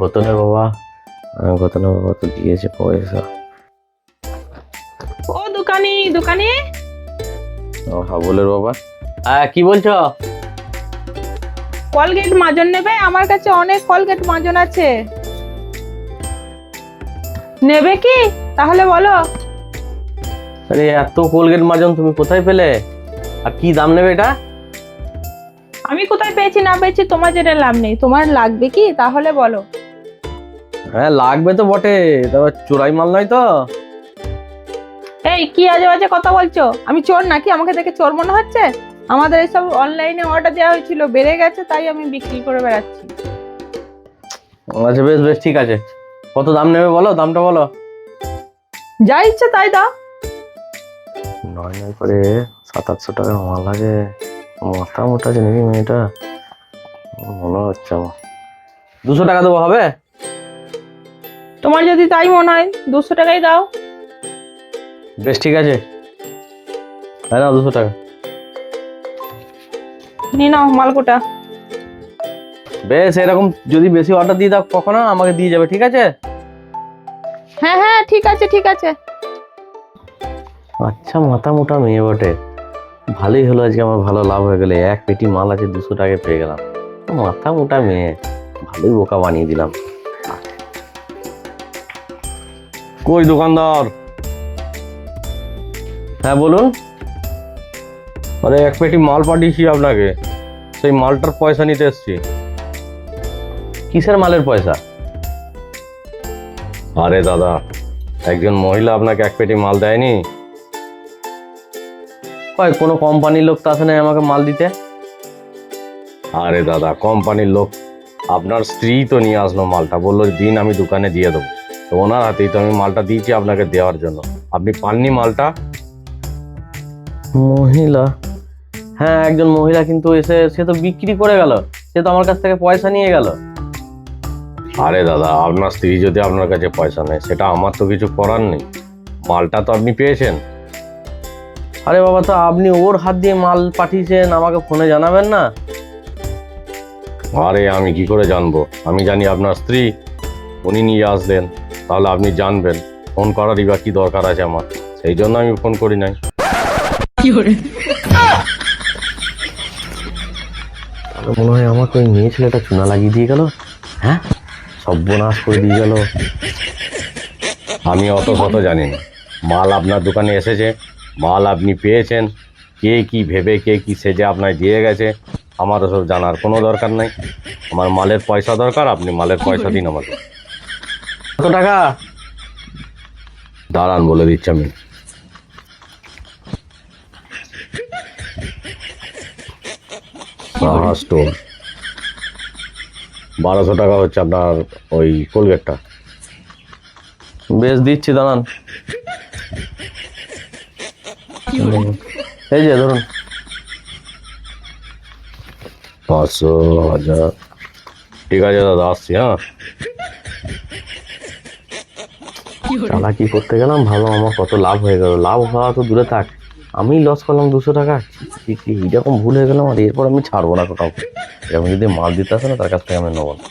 গতনের বাবা তো দিয়েছে পয়সা। ও দোকানি দোকানি, হাবুলের বাবা, কি বলছো? কলগেট মাজন নেবে? আমার কাছে অনেক কলগেট মাজন আছে, নেবে কি? তাহলে বলো। আরে এত কোলগেট মাজন তুমি কোথায় পেলে, আর কি দাম নেবে এটা? আমি কোথায় পেয়েছি না পেয়েছি তোমার যেটা লাভ নেই, তোমার লাগবে কি তাহলে বলো। হ্যাঁ লাগবে তো বটে, তবে চোরাই মাল নয় তো? এই কি আজে বাজে কথা বলছো? আমি চোর নাকি? আমাকে দেখে চোর মনে হচ্ছে? আমাদের এইসব অনলাইনে অর্ডার দেওয়া হয়েছিল, বেড়ে গেছে তাই আমি বিক্রি করে বেড়াচ্ছি। আচ্ছা বেশ বেশ ঠিক আছে, কত দাম নেবে বলো, দামটা বলো। যা ইচ্ছে তাই দাও। নয় নয় করে 700-800 টাকা মাল লাগে, মাথা মোটা আছে নাকি মেয়েটা, মনে হচ্ছে আমার। 200 টাকা দেবো, হবে? তোমার যদি তাই মনে হয় 200 টাকাই দাও। বেশ ঠিক আছে, তাই না, 200 টাকা। নি নাও মালকোটা। বেশ, এরকম যদি বেশি অর্ডার দিয়ে দাও কখনো আমাকে দিয়ে যাবে, ঠিক আছে? হ্যাঁ হ্যাঁ ঠিক আছে ঠিক আছে। আচ্ছা মাথা মোটা মেয়ে বটে, ভালোই হলো আজকে, আমার ভালো লাভ হয়ে গেলে, এক পেটি মাল আছে 200 টাকায় পেয়ে গেলাম। মাথা মোটা মেয়ে, ভালোই বোকা বানিয়ে দিলাম। কই দোকানদার? হ্যাঁ বলুন। আরে এক পেটি মাল পাঠিয়েছি আপনাকে, সেই মালটার পয়সা নিতে এসছি। কিসের মালের পয়সা? আরে দাদা, একজন মহিলা আপনাকে এক পেটি মাল দেয়নি? কয় কোনো কোম্পানির লোক তো আসে নাই আমাকে মাল দিতে। আরে দাদা, কোম্পানির লোক আপনার স্ত্রী তো নিয়ে আসলো মালটা, বললো দিন আমি দোকানে দিয়ে দেবো, তো ওনার হাতেই তো আমি মালটা দিয়েছি আপনাকে দেওয়ার জন্য। আপনি পাননি মালটা? মহিলা? হ্যাঁ একজন মহিলা, কিন্তু এসে সে তো বিক্রি করে গেল, সে তো আমার কাছ থেকে পয়সা নিয়ে গেল। আরে দাদা, আপনার স্ত্রী যদি আপনার কাছে পয়সা নেয় সেটা আমার তো কিছু করার নেই, মালটা তো আপনি পেয়েছেন। আরে বাবা, তো আপনি ওর হাত দিয়ে মাল পাঠিয়েছেন, আমাকে ফোনে জানাবেন না? আরে আমি কি করে জানবো, আমি জানি আপনার স্ত্রী, উনি নিয়ে আসলেন, তাহলে আপনি জানবেন, ফোন করারই বা কি দরকার আছে আমার, সেই জন্য আমি ফোন করি নাই। তাহলে মনে হয় আমাকে ওই মেয়ে ছেলেটা চুনা লাগিয়ে দিয়ে গেল। হ্যাঁ, সর্বনাশ করে দিয়ে গেল। আমি অত শত জানি না, মাল আপনার দোকানে এসেছে, মাল আপনি পেয়েছেন, কে কি ভেবে কে কি সেজে আপনার দিয়ে গেছে, আমার ওসব জানার কোনো দরকার নাই। আমার মালের পয়সা দরকার, আপনি মালের পয়সা দিন আমাকে। কত টাকা? দাঁড়ান বলে দিচ্ছি আমি। স্টোর 1200 টাকা হচ্ছে আপনার ওই কোলগেটটা। বেশ দিচ্ছি, দাঁড়ান। এই যে ধরুন, 500, 1000। ঠিক আছে দাদা, আসছি। হ্যাঁ, চালাকি করতে গেলাম, ভালো আমার কত লাভ হয়ে গেল, লাভ হওয়া তো দূরে থাক, আমি লস করলাম 200 টাকা। এইরকম ভুল হয়ে গেলাম, আর এরপর আমি ছাড়বো না কাউকে, এরকম যদি মাল দিতে আসে না তার কাছ থেকে আমি নেবো না।